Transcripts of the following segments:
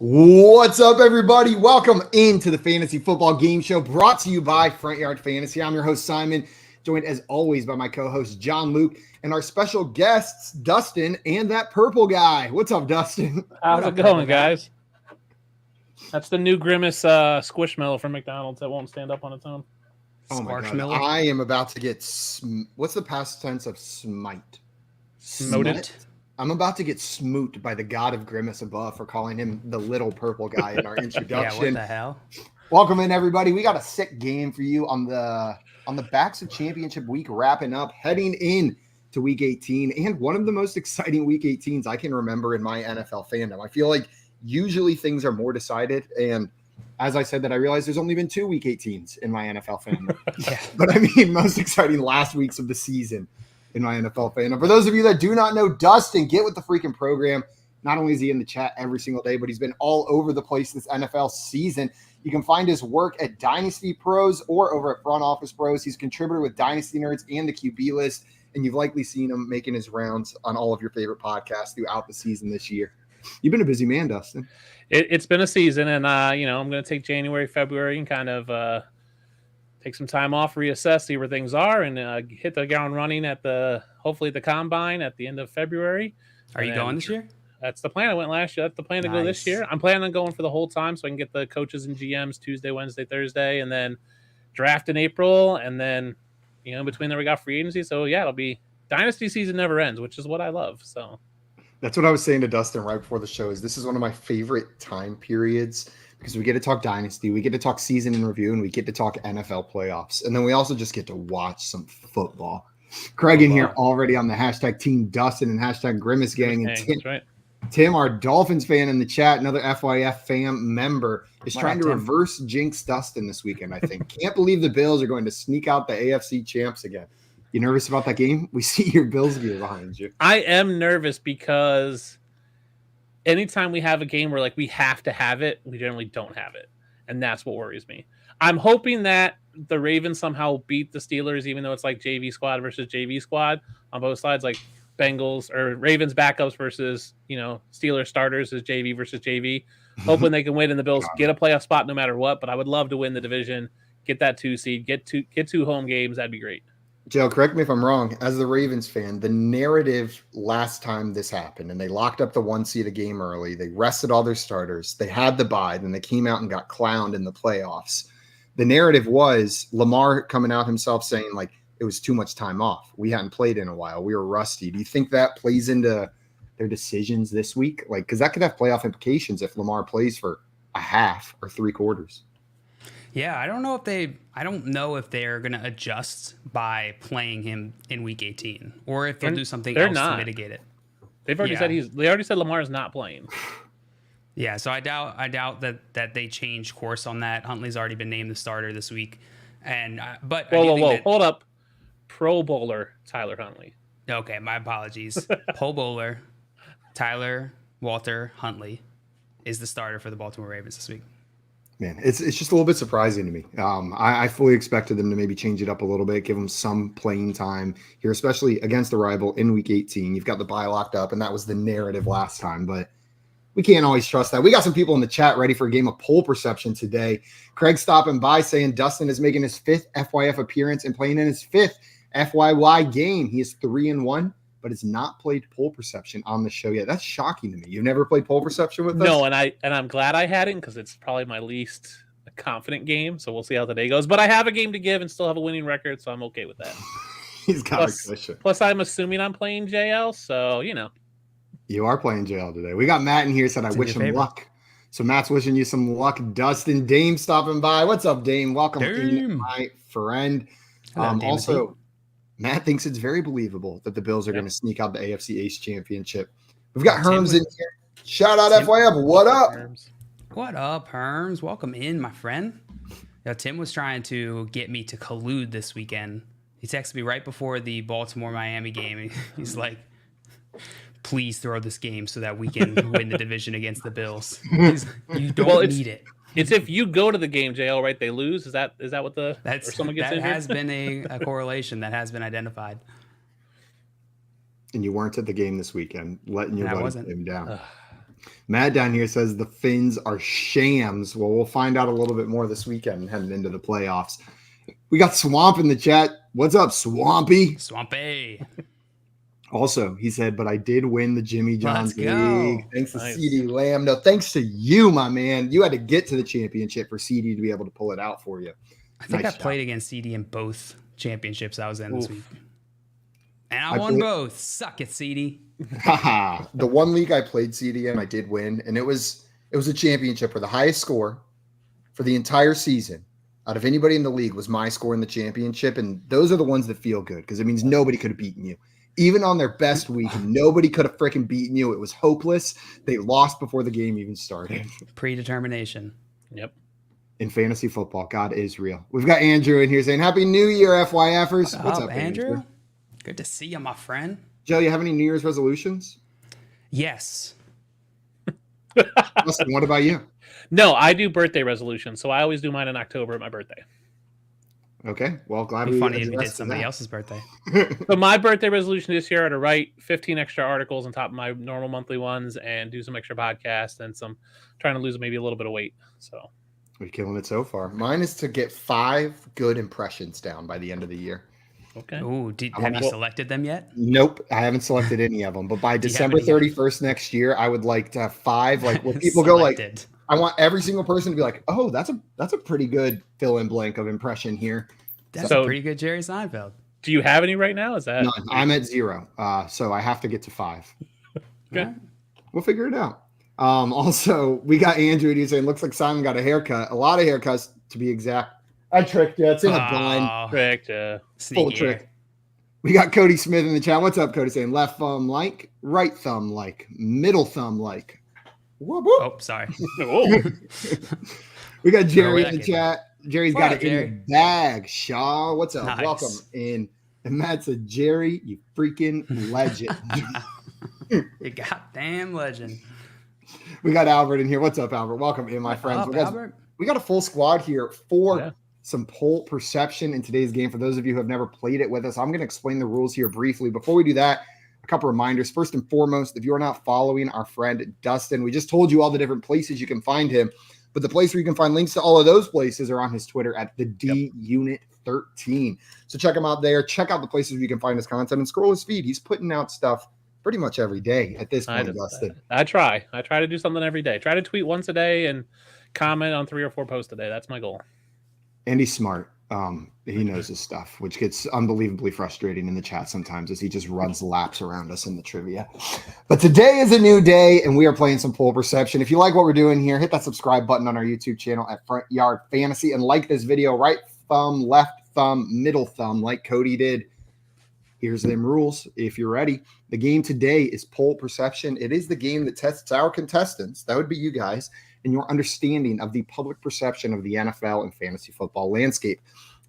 What's up, everybody? Welcome into the Fantasy Football Game Show brought to you by Front Yard Fantasy. I'm your host, Simon, joined as always by my co-host, John Luke, and our special guests, Dustin and that purple guy. What's up, Dustin? How's it going, guys? That's the new Grimace squishmallow from McDonald's that won't stand up on its own. Oh my God. I am about to get, what's the past tense of smite? Smoted. I'm about to get smoot by the god of Grimace above for calling him the little purple guy in our introduction. Yeah, what the hell? Welcome in, everybody. We got a sick game for you on the backs of championship week wrapping up, heading in to week 18, and one of the most exciting week 18s I can remember in my NFL fandom. I feel like usually things are more decided, and as I said that, I realized there's only been 2 week 18s in my NFL fandom. Yeah. But I mean, most exciting last weeks of the season in my NFL fandom. For those of you that do not know Dustin, get with the freaking program. Not only is he in the chat every single day, but he's been all over the place this NFL season. You can find his work at Dynasty Pros or over at Front Office Pros. He's a contributor with Dynasty Nerds and the QB List, and you've likely seen him making his rounds on all of your favorite podcasts throughout the season this year. You've been a busy man, Dustin. It's been a season, and I'm going to take January, February, and kind of take some time off, reassess, see where things are, and hit the ground running at hopefully the combine at the end of February. Are you going this year? That's the plan. I went last year. That's the plan to go this year. I'm planning on going for the whole time so I can get the coaches and GMs Tuesday, Wednesday, Thursday, and then draft in April. And then, between there we got free agency. So, yeah, it'll be dynasty season never ends, which is what I love. So that's what I was saying to Dustin right before the show is this is one of my favorite time periods because we get to talk dynasty, we get to talk season in review, and we get to talk NFL playoffs. And then we also just get to watch some football. Craig in here already on the hashtag Team Dustin and hashtag Grimace Gang. And Tim, our Dolphins fan in the chat, another FYF fam member, is trying to reverse jinx Dustin this weekend, I think. Can't believe the Bills are going to sneak out the AFC champs again. You nervous about that game? We see your Bills gear behind you. I am nervous because anytime we have a game where we have to have it, we generally don't have it. And that's what worries me. I'm hoping that the Ravens somehow beat the Steelers, even though it's like JV squad versus JV squad on both sides, like Bengals or Ravens backups versus, Steelers starters is JV versus JV. Hoping they can win and the Bills get a playoff spot no matter what. But I would love to win the division, get that 2 seed, get two home games. That'd be great. Joe, correct me if I'm wrong. As the Ravens fan, the narrative last time this happened, and they locked up the 1 seed a game early, they rested all their starters, they had the bye, then they came out and got clowned in the playoffs. The narrative was Lamar coming out himself saying, it was too much time off. We hadn't played in a while. We were rusty. Do you think that plays into their decisions this week? Because that could have playoff implications if Lamar plays for a half or 3 quarters. Yeah, I don't know if they're going to adjust by playing him in week 18 or if they'll do something else to mitigate it. They've already said Lamar's not playing. Yeah, so I doubt that they change course on that. Huntley's already been named the starter this week. But hold up. Pro Bowler Tyler Huntley. Okay, my apologies. Pro Bowler Tyler Walter Huntley is the starter for the Baltimore Ravens this week. Man, it's just a little bit surprising to me. I fully expected them to maybe change it up a little bit, give them some playing time here, especially against the rival in week 18. You've got the bye locked up, and that was the narrative last time, but we can't always trust that. We got some people in the chat ready for a game of poll perception today. Craig stopping by saying Dustin is making his 5th FYF appearance and playing in his 5th FYY game. He is 3-1, but has not played poll perception on the show yet. That's shocking to me. You've never played poll perception with us? No, and I'm glad I hadn't because it's probably my least confident game. So we'll see how today goes. But I have a game to give and still have a winning record, so I'm okay with that. He's got a cushion. Plus, I'm assuming I'm playing JL, so You are playing JL today. We got Matt in here said I wish him luck. So Matt's wishing you some luck. Dustin, Dame stopping by. What's up, Dame? Welcome in, my friend. Also, Matt thinks it's very believable that the Bills are going to sneak out the AFC East Championship. We've got Herms in here. Shout out FYF. What up? What up, Herms? Welcome in, my friend. Tim was trying to get me to collude this weekend. He texted me right before the Baltimore-Miami game. He's like, please throw this game so that we can win the division against the Bills. You don't need it. It's if you go to the game, JL, right? They lose. Is that what the that has been a correlation that has been identified. And you weren't at the game this weekend, letting your buddy him down. Matt down here says the Finns are shams. Well, we'll find out a little bit more this weekend heading into the playoffs. We got Swamp in the chat. What's up, Swampy? Swampy. Also, he said, but I did win the Jimmy John's Let's go. League. Thanks to Nice. CD Lamb. No, thanks to you, my man. You had to get to the championship for CD to be able to pull it out for you. I think Nice I played against CD in both championships I was in this Oof. week. And I I won played- both. Suck it, CD. Haha. The one league I played CD in, I did win, and it was a championship where the highest score for the entire season out of anybody in the league was my score in the championship, and those are the ones that feel good because it means nobody could have beaten you. Even on their best week, nobody could have freaking beaten you. It was hopeless. They lost before the game even started. Predetermination. Yep. In fantasy football, God is real. We've got Andrew in here saying, Happy New Year, FYFers. What's up, Andrew? Good to see you, my friend. Joe, you have any New Year's resolutions? Yes. Dustin, what about you? No, I do birthday resolutions, so I always do mine in October at my birthday. Okay, well, glad It'd we be funny if you did addressed somebody that. else's birthday. So my birthday resolution this year are to write 15 extra articles on top of my normal monthly ones and do some extra podcasts and some trying to lose maybe a little bit of weight. So We're killing it so far. Mine is to get 5 good impressions down by the end of the year. okay. Ooh, I have want- you selected them yet? Nope, I haven't selected any of them. But by Do you have December any- 31st next year, I would like to have 5. Like when people go like, Selected. I want every single person to be like, oh, that's a pretty good fill in blank of impression here. That's So- a pretty good Jerry Seinfeld. Do you have any right now? Is that None. I'm at 0. So I have to get to 5. Okay. Alright. We'll figure it out. Also, we got Andrew and he's saying, looks like Simon got a haircut. A lot of haircuts to be exact. I tricked you. It's in a blind. Oh, correct? Full sneaky. trick. We got Cody Smith in the chat. What's up, Cody? Saying left thumb like, right thumb like, middle thumb like. Whoop, whoop. Oh, sorry. Oh, We got Throw Jerry it in the back chat. Jerry's What got up, it in Jerry? the bag. Shaw, what's up? Nice. Welcome in. And Matt said, Jerry, you freaking legend. You goddamn legend. We got Albert in here. What's up, Albert? Welcome in, my friends. Up, Albert? We got a full squad here for Yeah. some poll perception in today's game. For those of you who have never played it with us, I'm going to explain the rules here briefly. Before we do that, a couple reminders. First and foremost, if you are not following our friend Dustin, we just told you all the different places you can find him. But the place where you can find links to all of those places are on his Twitter at the D Unit 13. So check him out there. Check out the places where you can find his content and scroll his feed. He's putting out stuff pretty much every day at this point, Dustin. I try to do something every day. Try to tweet once a day and comment on 3 or 4 posts a day. That's my goal. And he's smart. He knows his stuff, which gets unbelievably frustrating in the chat sometimes as he just runs laps around us in the trivia. But today is a new day, and we are playing some poll perception. If you like what we're doing here, hit that subscribe button on our YouTube channel at Front Yard Fantasy and like this video. Right thumb, left thumb, middle thumb, like Cody did. Here's them rules. If you're ready, the game today is poll perception. It is the game that tests our contestants. That would be you guys, and your understanding of the public perception of the NFL and fantasy football landscape.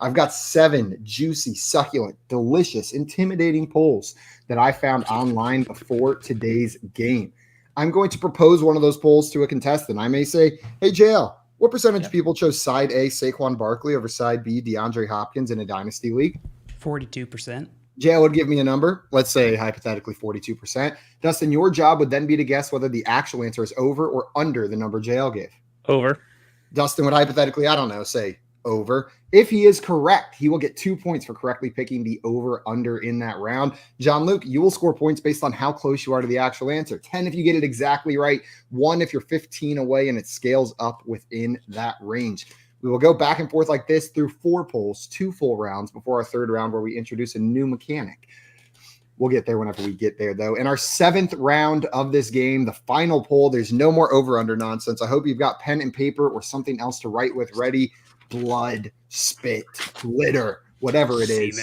I've got 7 juicy, succulent, delicious, intimidating polls that I found online before today's game. I'm going to propose one of those polls to a contestant. I may say, hey, JL, what percentage of people chose side A, Saquon Barkley, over side B, DeAndre Hopkins in a dynasty league? 42%. JL would give me a number. Let's say hypothetically 42%. Dustin, your job would then be to guess whether the actual answer is over or under the number JL gave. Over. Dustin would hypothetically, I don't know, say over. If he is correct, he will get 2 points for correctly picking the over under in that round. John Luke, you will score points based on how close you are to the actual answer. 10 if you get it exactly right. 1 if you're 15 away, and it scales up within that range. We will go back and forth like this through 4 polls, 2 full rounds before our 3rd round where we introduce a new mechanic. We'll get there whenever we get there, though. In our 7th round of this game, the final poll, there's no more over-under nonsense. I hope you've got pen and paper or something else to write with ready. Blood, spit, glitter, whatever it is.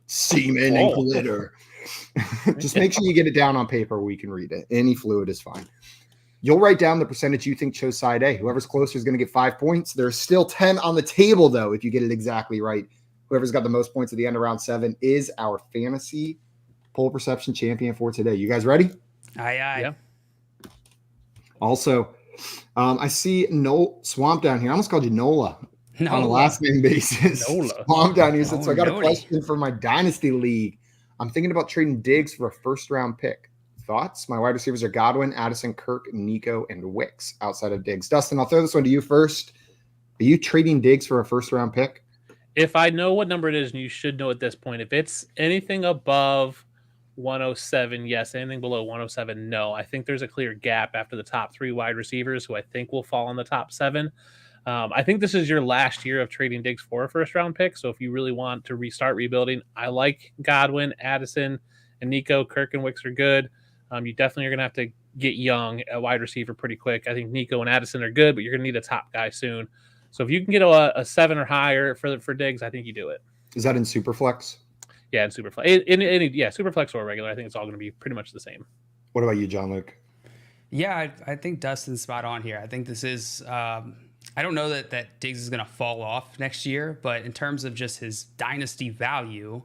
Semen and Oh. glitter. Just make sure you get it down on paper where we can read it. Any fluid is fine. You'll write down the percentage you think chose side A. Whoever's closer is going to get 5 points. There's still 10 on the table, though, if you get it exactly right. Whoever's got the most points at the end of round 7 is our fantasy poll perception champion for today. You guys ready? Aye, aye. Yeah. Also, I see Swamp down here. I almost called you Nola No. on a last name basis. Nola. Swamp down here said, Oh, so I got a Noli. question for my dynasty league. I'm thinking about trading Diggs for a 1st round pick. thoughts. My wide receivers are Godwin, Addison, Kirk, Nico, and Wicks outside of Diggs. Dustin, I'll throw this one to you first. Are you trading Diggs for a first-round pick? If I know what number it is, and you should know at this point, if it's anything above 107, yes. Anything below 107, no. I think there's a clear gap after the top 3 wide receivers who I think will fall in the top 7. I think this is your last year of trading Diggs for a first-round pick. So if you really want to restart rebuilding, I like Godwin, Addison, and Nico. Kirk and Wicks are good. You definitely are going to have to get young at wide receiver pretty quick. I think Nico and Addison are good, but you're going to need a top guy soon. So if you can get a 7 or higher for Diggs, I think you do it. Is that in Superflex? Yeah, in Superflex. Superflex or regular, I think it's all going to be pretty much the same. What about you, John Luke? Yeah, I think Dustin's spot on here. I think this is I don't know that Diggs is going to fall off next year, but in terms of just his dynasty value,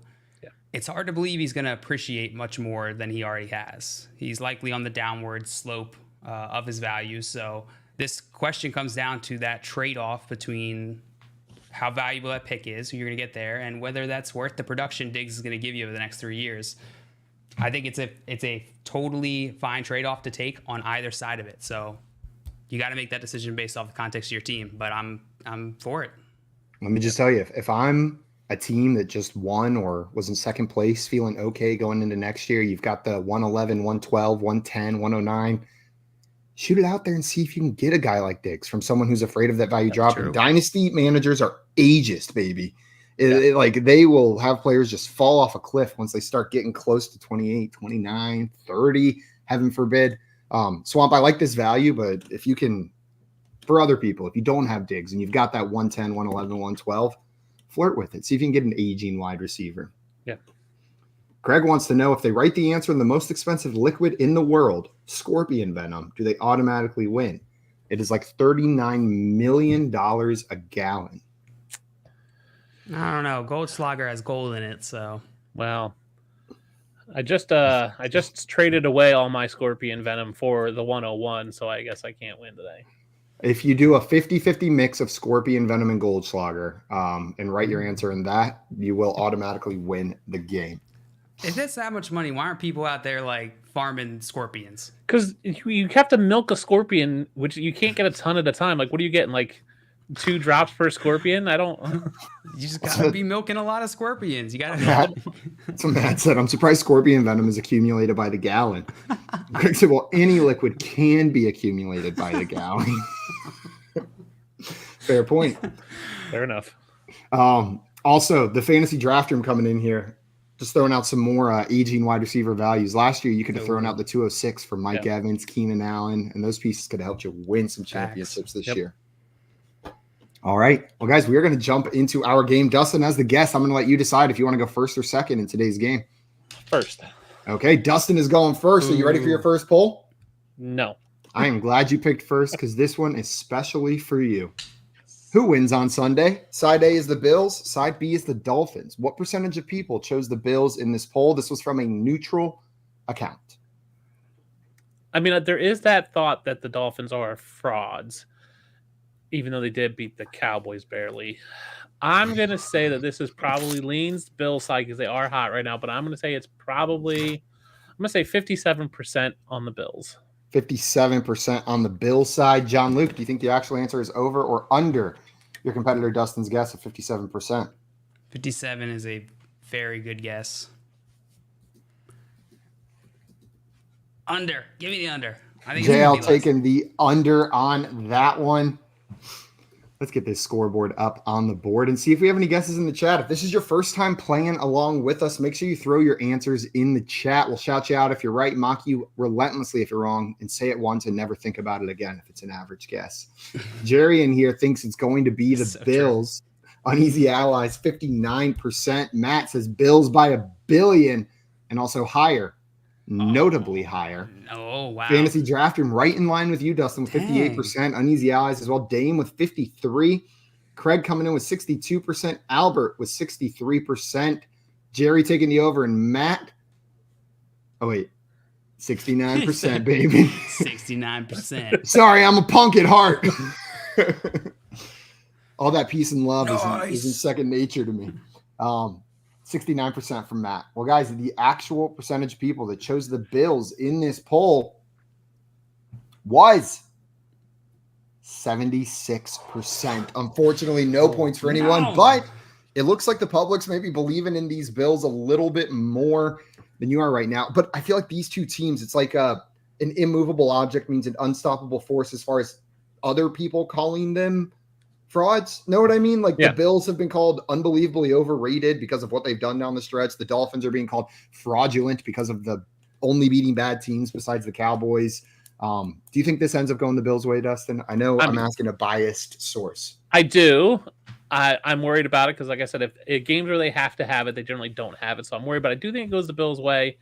it's hard to believe he's going to appreciate much more than he already has. He's likely on the downward slope of his value. So this question comes down to that trade-off between how valuable that pick is, who you're going to get there, and whether that's worth the production Diggs is going to give you over the next 3 years. I think it's a totally fine trade-off to take on either side of it. So you got to make that decision based off the context of your team, but I'm for it. Let me just tell you, if I'm a team that just won or was in second place, feeling okay going into next year, you've got the 111, 112, 110, 109. Shoot it out there and see if you can get a guy like Diggs from someone who's afraid of that value drop. And dynasty managers are ageist, baby. Like they will have players just fall off a cliff once they start getting close to 28, 29, 30, heaven forbid. Swamp, I like this value, but if you can, for other people, if you don't have Diggs and you've got that 110, 111, 112, flirt with it. See if you can get an aging wide receiver. Yeah. Greg wants to know if they write the answer in the most expensive liquid in the world, scorpion venom, do they automatically win? It is like $39 million a gallon. I don't know. Goldschlager has gold in it, so. Well, I just traded away all my scorpion venom for the 101, so I guess I can't win today. If you do a 50-50 mix of scorpion venom and Goldschlager and write your answer in that, you will automatically win the game. If it's that much money, why aren't people out there like farming scorpions? Because you have to milk a scorpion, which you can't get a ton at a time. Like, what are you getting? Like 2 drops per scorpion? I don't. You just gotta be milking a lot of scorpions. You gotta. That's what Matt said. I'm surprised scorpion venom is accumulated by the gallon. Greg said, well, any liquid can be accumulated by the gallon. Fair point. Fair enough. Also, the fantasy draft room coming in here. Just throwing out some more aging wide receiver values. Last year, you could have thrown out the 206 for Mike Evans, Keenan Allen, and those pieces could have helped you win some championships this year. All right. Well, guys, we are going to jump into our game. Dustin, as the guest, I'm going to let you decide if you want to go first or second in today's game. First. Okay. Dustin is going first. Are you ready for your first poll? No. I am glad you picked first because this one is specially for you. Who wins on Sunday? Side A is the Bills. Side B is the Dolphins. What percentage of people chose the Bills in this poll? This was from a neutral account. I mean, there is that thought that the Dolphins are frauds, even though they did beat the Cowboys barely. I'm going to say that this is probably leans Bills side because they are hot right now, but I'm going to say it's probably, 57% on the Bills. 57% on the Bills side. John Luke, do you think the actual answer is over or under your competitor Dustin's guess of 57%? 57 is a very good guess. Under. Give me the under. I think JL taking the under on that one. Let's get this scoreboard up on the board and see if we have any guesses in the chat. If this is your first time playing along with us, make sure you throw your answers in the chat. We'll shout you out if you're right, mock you relentlessly if you're wrong, and say it once and never think about it again if it's an average guess. Jerry in here thinks it's going to be the Bills. True. Uneasy Allies, 59%. Matt says Bills by $1 billion and also higher. Notably higher. Oh, wow. Fantasy draft room right in line with you, Dustin, with 58%. Dang. Uneasy Allies as well. Dame with 53%. Craig coming in with 62%. Albert with 63%. Jerry taking the over. And Matt, 69%, baby. 69%. Sorry, I'm a punk at heart. All that peace and love is in second nature to me. 69% from Matt. Well, guys, the actual percentage of people that chose the Bills in this poll was 76%. Unfortunately, no points for anyone, but it looks like the public's maybe believing in these Bills a little bit more than you are right now. But I feel like these two teams, it's like an immovable object means an unstoppable force as far as other people calling them frauds. Know what I mean? Like the Bills have been called unbelievably overrated because of what they've done down the stretch. The Dolphins are being called fraudulent because of the only beating bad teams besides the Cowboys. Do you think this ends up going the Bills' way, Dustin? I know I'm asking a biased source. I do. I'm worried about it because, like I said, if games where they have to have it, they generally don't have it. So I'm worried, but I do think it goes the Bills' way.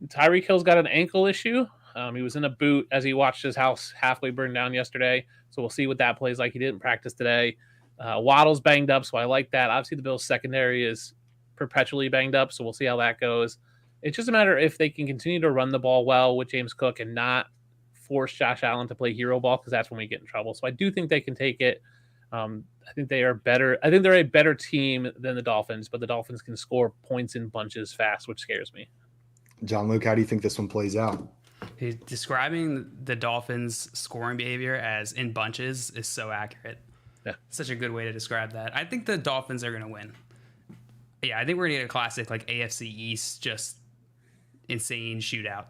Tyreek Hill's got an ankle issue. He was in a boot as he watched his house halfway burn down yesterday. So we'll see what that plays like. He didn't practice today. Waddle's banged up, so I like that. Obviously, the Bills' secondary is perpetually banged up, so we'll see how that goes. It's just a matter if they can continue to run the ball well with James Cook and not force Josh Allen to play hero ball, because that's when we get in trouble. So I do think they can take it. I think they are better. I think they're a better team than the Dolphins, but the Dolphins can score points in bunches fast, which scares me. John Luke, how do you think this one plays out? He's describing the Dolphins' scoring behavior as in bunches is so accurate. Yeah. Such a good way to describe that. I think the Dolphins are going to win. Yeah, I think we're going to get a classic like AFC East, just insane shootout.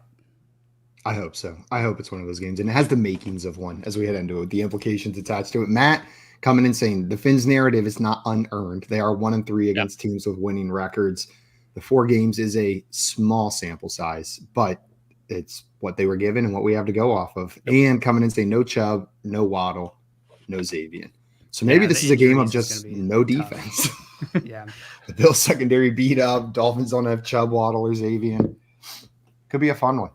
I hope so. I hope it's one of those games, and it has the makings of one as we head into it, the implications attached to it. Matt coming in saying the Finns narrative is not unearned. They are 1-3 against teams with winning records. The 4 games is a small sample size, but it's what they were given and what we have to go off of. And coming in saying no Chubb, no Waddle, no Xavier. So maybe this is a game of just no defense. Yeah. The Bills secondary beat up. Dolphins don't have Chubb, Waddle, or Xavier. Could be a fun one.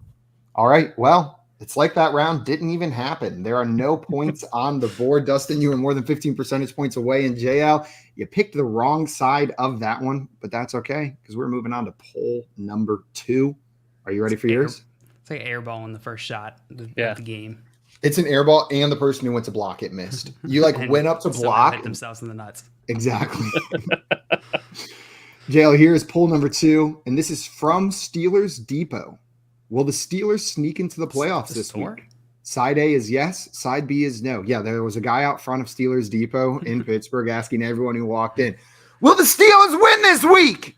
All right. Well, it's like that round didn't even happen. There are no points on the board. Dustin, you were more than 15 percentage points away. And JL, you picked the wrong side of that one, but that's okay because we're moving on to poll number 2. Are you ready for yours? It's like air ball in the first shot of the game. It's an air ball, and the person who went to block it missed. You went up to block. Hit themselves in the nuts. Exactly. JL, here is poll number 2, and this is from Steelers Depot. Will the Steelers sneak into the playoffs this week? Side A is yes. Side B is no. Yeah, there was a guy out front of Steelers Depot in Pittsburgh asking everyone who walked in, will the Steelers win this week?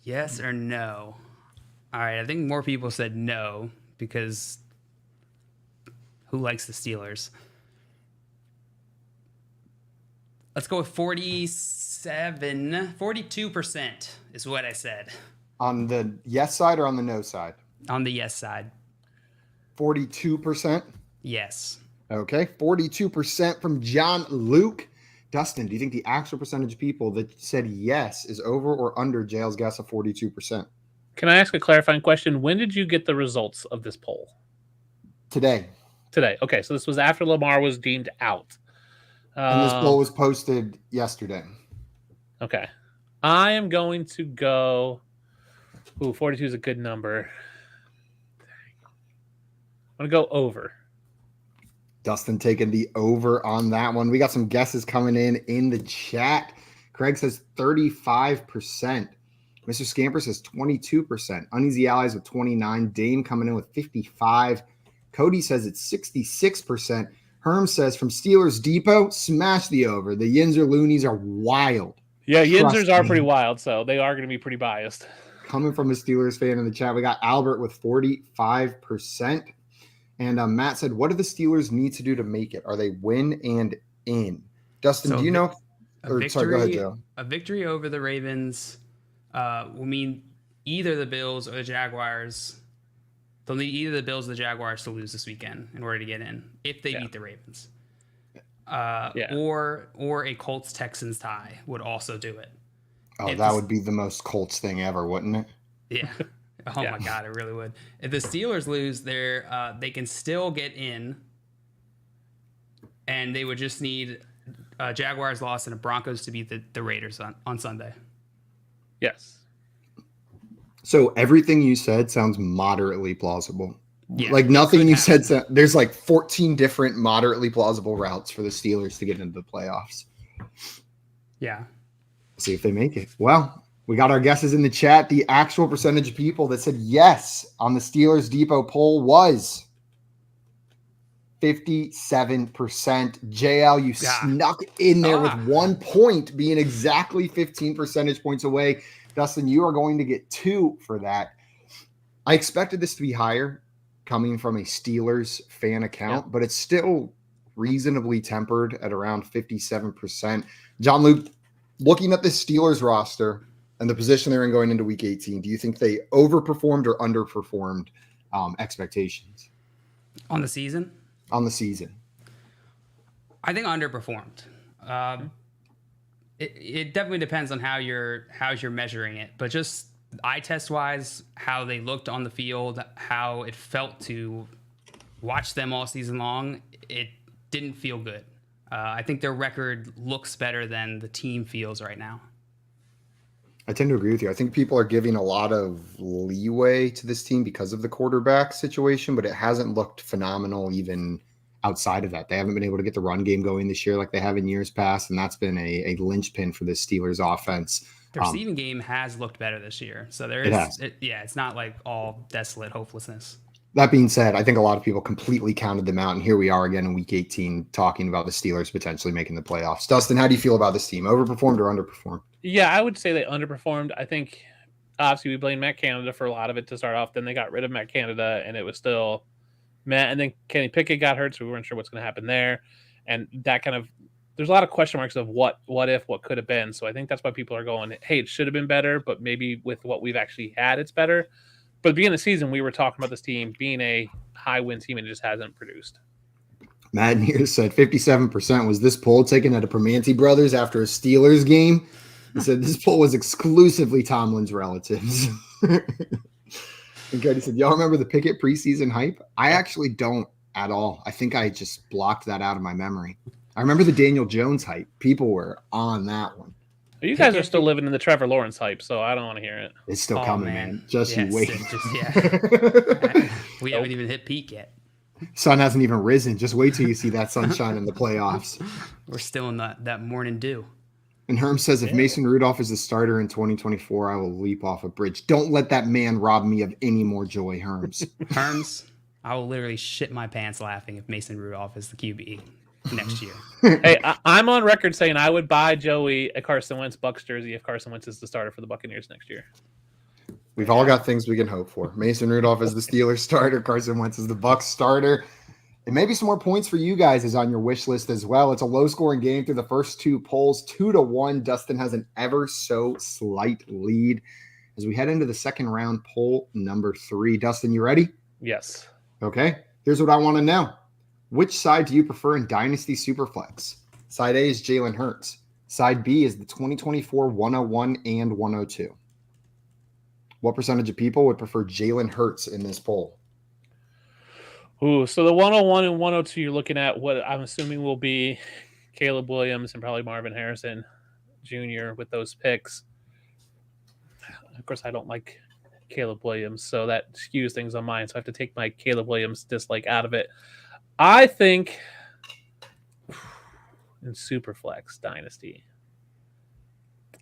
Yes or no? All right, I think more people said no because who likes the Steelers? Let's go with 42% is what I said. On the yes side or on the no side? On the yes side. 42%? Yes. Okay, 42% from John Luke. Dustin, do you think the actual percentage of people that said yes is over or under JL's guess of 42%? Can I ask a clarifying question? When did you get the results of this poll? Today. Okay, so this was after Lamar was deemed out. And this poll was posted yesterday. Okay. I am going to go... Ooh, 42 is a good number. I'm going to go over. Dustin taking the over on that one. We got some guesses coming in the chat. Craig says 35%. Mr. Scamper says 22%. Uneasy Allies with 29. Dame coming in with 55. Cody says it's 66%. Herm says from Steelers Depot, smash the over. The Yinzer Loonies are wild. Yeah, Yinzers are pretty wild, so they are going to be pretty biased. Coming from a Steelers fan in the chat, we got Albert with 45%. And Matt said, what do the Steelers need to do to make it? Are they win and in? Dustin, do you know? Sorry, go ahead, Joe. A victory over the Ravens will mean either the Bills or the Jaguars. They'll need either the Bills or the Jaguars to lose this weekend in order to get in if they beat the Ravens. Or a Colts-Texans tie would also do it. Oh, that would be the most Colts thing ever, wouldn't it? Yeah. Oh, my God, it really would. If the Steelers lose, they can still get in, and they would just need Jaguars loss and a Broncos to beat the Raiders on Sunday. Yes. So everything you said sounds moderately plausible. Yeah, like nothing you said. There's like 14 different moderately plausible routes for the Steelers to get into the playoffs. Yeah. See if they make it. Well, we got our guesses in the chat. The actual percentage of people that said yes on the Steelers Depot poll was 57%. JL, you snuck in there with 1 point, being exactly 15 percentage points away. Dustin, you are going to get 2 for that. I expected this to be higher coming from a Steelers fan account, but it's still reasonably tempered at around 57%. John Luke, looking at the Steelers roster and the position they're in going into week 18, do you think they overperformed or underperformed expectations? On the season? On the season. I think underperformed. It definitely depends on how you're measuring it, but just eye test wise, how they looked on the field, how it felt to watch them all season long, it didn't feel good. I think their record looks better than the team feels right now. I tend to agree with you. I think people are giving a lot of leeway to this team because of the quarterback situation, but it hasn't looked phenomenal even outside of that. They haven't been able to get the run game going this year like they have in years past, and that's been a linchpin for the Steelers offense. The receiving game has looked better this year. So it's not like all desolate hopelessness. That being said, I think a lot of people completely counted them out, and here we are again in week 18 talking about the Steelers potentially making the playoffs. Dustin, how do you feel about this team? Overperformed or underperformed? Yeah, I would say they underperformed. I think obviously we blame Matt Canada for a lot of it to start off. Then they got rid of Matt Canada, and it was still Matt. And then Kenny Pickett got hurt, so we weren't sure what's going to happen there. And that kind of there's a lot of question marks of what if, what could have been. So I think that's why people are going, hey, it should have been better, but maybe with what we've actually had, it's better. But at the beginning of the season, we were talking about this team being a high-win team, and it just hasn't produced. Madden here said 57%. Was this poll taken at a Permanente Brothers after a Steelers game? He said this poll was exclusively Tomlin's relatives. And Cody said, y'all remember the Pickett preseason hype? I actually don't at all. I think I just blocked that out of my memory. I remember the Daniel Jones hype. People were on that one. You guys are still living in the Trevor Lawrence hype, so I don't want to hear it. It's still coming, man. Just you wait. We haven't even hit peak yet. Sun hasn't even risen. Just wait till you see that sunshine in the playoffs. We're still in that morning dew. And Herm says, if Mason Rudolph is the starter in 2024, I will leap off a bridge. Don't let that man rob me of any more joy, Herms. Herms, I will literally shit my pants laughing if Mason Rudolph is the QB next year. Hey, I'm on record saying I would buy Joey a Carson Wentz Bucs jersey if Carson Wentz is the starter for the Buccaneers next year. We've all got things we can hope for. Mason Rudolph is the Steelers starter. Carson Wentz is the Bucs starter. And maybe some more points for you guys is on your wish list as well. It's a low-scoring game through the first 2 polls, 2-1. Dustin has an ever so slight lead as we head into the second round poll number 3. Dustin, you ready? Yes. Okay. Here's what I want to know. Which side do you prefer in Dynasty Superflex? Side A is Jalen Hurts. Side B is the 2024 101 and 102. What percentage of people would prefer Jalen Hurts in this poll? Ooh, so the 101 and 102, you're looking at what I'm assuming will be Caleb Williams and probably Marvin Harrison Jr. with those picks. Of course, I don't like Caleb Williams, so that skews things on mine. So I have to take my Caleb Williams dislike out of it. I think in Superflex Dynasty,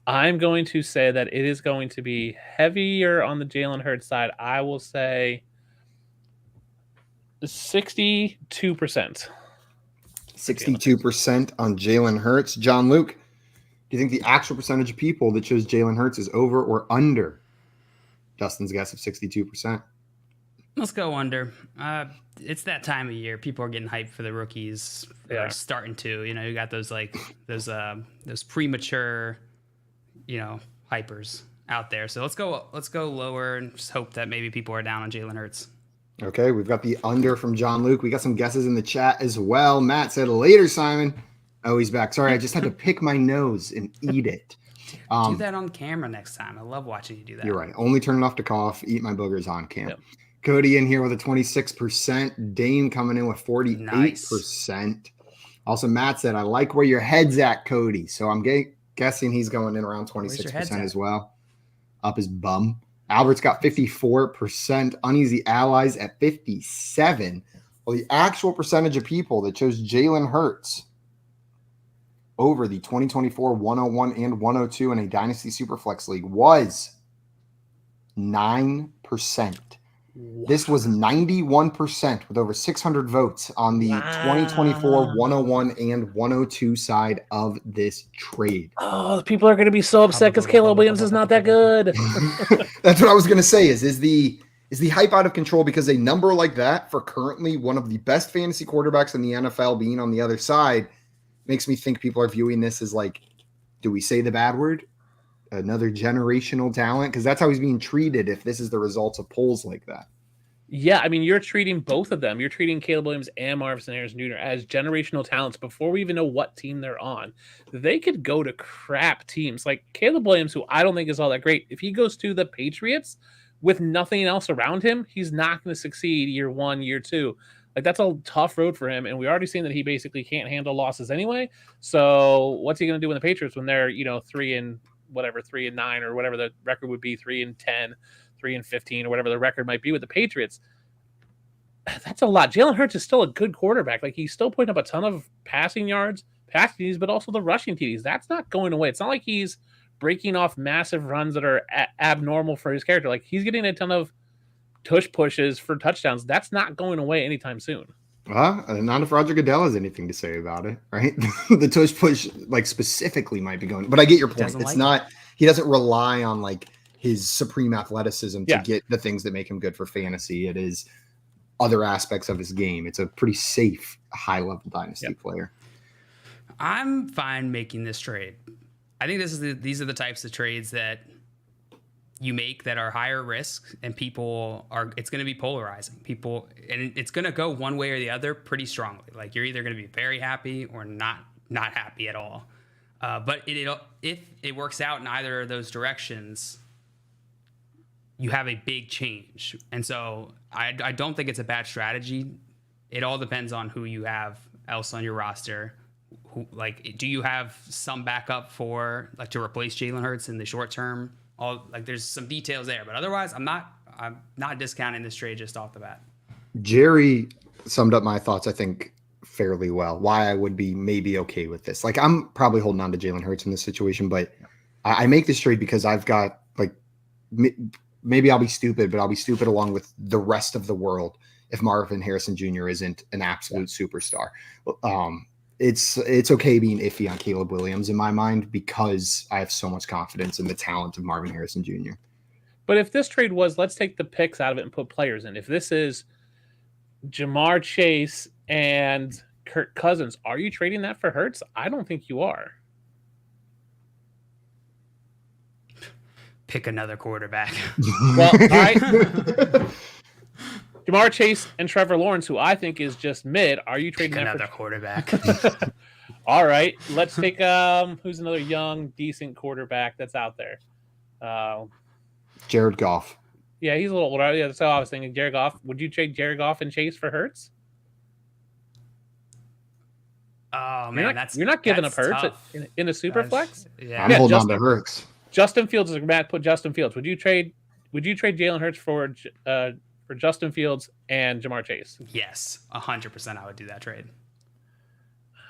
I'm going to say that it is going to be heavier on the Jalen Hurts side. I will say 62%. 62% on Jalen Hurts. John Luke, do you think the actual percentage of people that chose Jalen Hurts is over or under Dustin's guess of 62%? Let's go under. It's that time of year. People are getting hyped for the rookies. They're starting to. You got those those premature, hypers out there. So let's go lower and just hope that maybe people are down on Jalen Hurts. Okay, we've got the under from John Luke. We got some guesses in the chat as well. Matt said, later, Simon. Oh, he's back. Sorry, I just had to pick my nose and eat it. Do that on camera next time. I love watching you do that. You're right. Only turn it off to cough, eat my boogers on cam. Yep. Cody in here with a 26%. Dane coming in with 48%. Nice. Also, Matt said, I like where your head's at, Cody. So I'm guessing he's going in around 26% as well. Up his bum. Albert's got 54%. Uneasy Allies at 57%. Well, the actual percentage of people that chose Jalen Hurts over the 2024 101 and 102 in a Dynasty Superflex League was 9%. Wow. This was 91% with over 600 votes on the 2024 101 and 102 side of this trade. Oh, people are going to be so upset because Caleb Williams is not that good. That's what I was going to say is the hype out of control because a number like that for currently one of the best fantasy quarterbacks in the NFL being on the other side makes me think people are viewing this as like, do we say the bad word? Another generational talent? Because that's how he's being treated if this is the results of polls like that. Yeah, I mean, you're treating both of them. You're treating Caleb Williams and Marvin Harrison Jr. as generational talents before we even know what team they're on. They could go to crap teams. Like Caleb Williams, who I don't think is all that great. If he goes to the Patriots with nothing else around him, he's not going to succeed year 1, year 2. Like that's a tough road for him. And we already seen that he basically can't handle losses anyway. So what's he going to do in the Patriots when they're, 3-9 or whatever the record would be, 3-10, 3-15 or whatever the record might be with the Patriots? That's a lot. Jalen Hurts is still a good quarterback. Like he's still putting up a ton of passing yards, passing TDs, but also the rushing TDs. That's not going away. It's not like he's breaking off massive runs that are abnormal for his character. Like he's getting a ton of tush pushes for touchdowns. That's not going away anytime soon. Not if Roger Goodell has anything to say about it, right? The tush push, like specifically, might be going. But I get your point. It's not. He doesn't rely on like his supreme athleticism to get the things that make him good for fantasy. It is other aspects of his game. It's a pretty safe, high-level dynasty player. I'm fine making this trade. I think these are the types of trades that you make that are higher risk, and it's going to be polarizing. And it's going to go one way or the other pretty strongly. Like you're either going to be very happy or not happy at all. But if it works out in either of those directions, you have a big change. And so I don't think it's a bad strategy. It all depends on who you have else on your roster. Do you have some backup for to replace Jalen Hurts in the short term? There's some details there, but otherwise I'm not discounting this trade just off the bat. Jerry summed up my thoughts, I think, fairly well. Why I would be maybe okay with this. Like I'm probably holding on to Jalen Hurts in this situation, but I make this trade because I've got maybe I'll be stupid, but I'll be stupid along with the rest of the world if Marvin Harrison Jr. isn't an absolute superstar. It's okay being iffy on Caleb Williams in my mind because I have so much confidence in the talent of Marvin Harrison Jr. But if this trade was, let's take the picks out of it and put players in. If this is Jamar Chase and Kirk Cousins, are you trading that for Hurts? I don't think you are. Pick another quarterback. Well, all right. Jamar Chase and Trevor Lawrence, who I think is just mid. Are you trading that another quarterback? All right. Let's take who's another young, decent quarterback that's out there? Jared Goff. Yeah, he's a little older. Yeah, that's how I was thinking. Jared Goff. Would you trade Jared Goff and Chase for Hurts? Oh man, you're not giving up Hurts in a super flex. Yeah, I'm holding on to Hurts. Justin Fields is Matt. Put Justin Fields. Would you trade Jalen Hurts for Justin Fields and Jamar Chase? Yes, 100%. I would do that trade.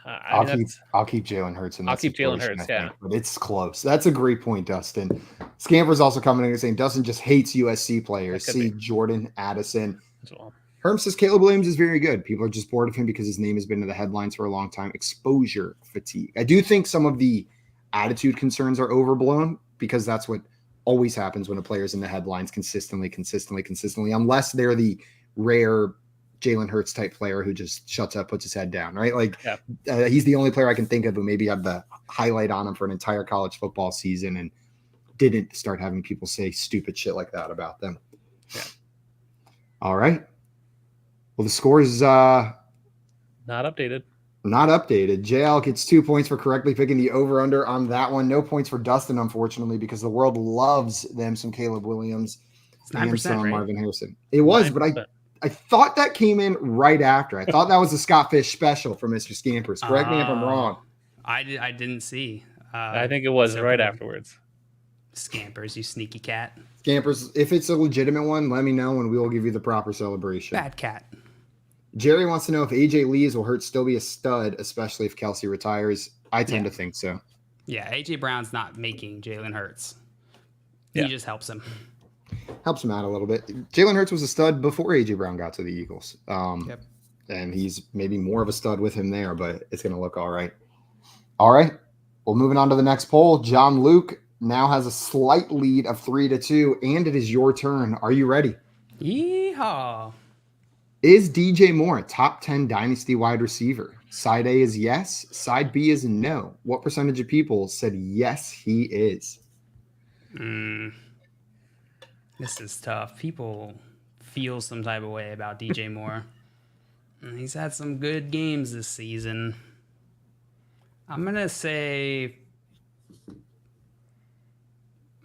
I'll keep Jalen Hurts. I'll keep Jalen Hurts. Yeah, but it's close. That's a great point, Dustin. Scamper's also coming in and saying Dustin just hates USC players. See Jordan Addison. Well. Herm says Caleb Williams is very good. People are just bored of him because his name has been in the headlines for a long time. Exposure fatigue. I do think some of the attitude concerns are overblown because that's what always happens when a player's in the headlines consistently, unless they're the rare Jalen Hurts type player who just shuts up, puts his head down, right? He's the only player I can think of who maybe had the highlight on him for an entire college football season and didn't start having people say stupid shit like that about them. Yeah. All right. Well, the score is not updated. Not updated. JL gets 2 points for correctly picking the over-under on that one. No points for Dustin, unfortunately, because the world loves them some Caleb Williams. It's 9%, right? Marvin Harrison. It was, 9%. But I thought that came in right after. I thought that was a Scott Fish special for Mr. Scampers. Correct me if I'm wrong. I didn't see. I think it was right afterwards. Scampers, you sneaky cat. Scampers, if it's a legitimate one, let me know and we will give you the proper celebration. Bad cat. Jerry wants to know if AJ Lees will Hurts still be a stud, especially if Kelsey retires. I tend to think so. Yeah, AJ Brown's not making Jalen Hurts. He Yeah. just helps him. Helps him out a little bit. Jalen Hurts was a stud before AJ Brown got to the Eagles. And he's maybe more of a stud with him there, but it's going to look all right. All right. Well, moving on to the next poll. John Luke now has a slight lead of 3-2, and it is your turn. Are you ready? Yeehaw. Is DJ Moore a top 10 dynasty wide receiver? Side A is yes. Side B is no. What percentage of people said yes, he is? This is tough. People feel some type of way about DJ Moore. He's had some good games this season. I'm gonna say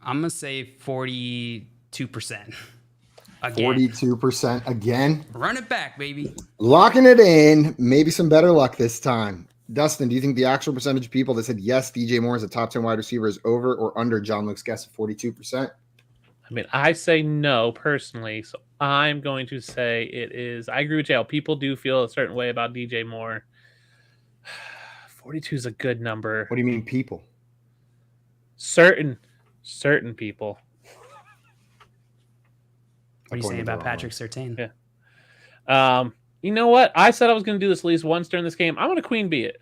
42%. Again. 42% again. Run it back, baby. Locking it in. Maybe some better luck this time. Dustin, do you think the actual percentage of people that said yes, DJ Moore is a top 10 wide receiver is over or under John Luke's guess of 42%? I mean, I say no personally, so I'm going to say it is. I agree with you. People do feel a certain way about DJ Moore. 42 is a good number. What do you mean, people? Certain people. What are you saying about Patrick Surtain? Yeah. You know what? I said I was going to do this at least once during this game. I'm going to queen bee it.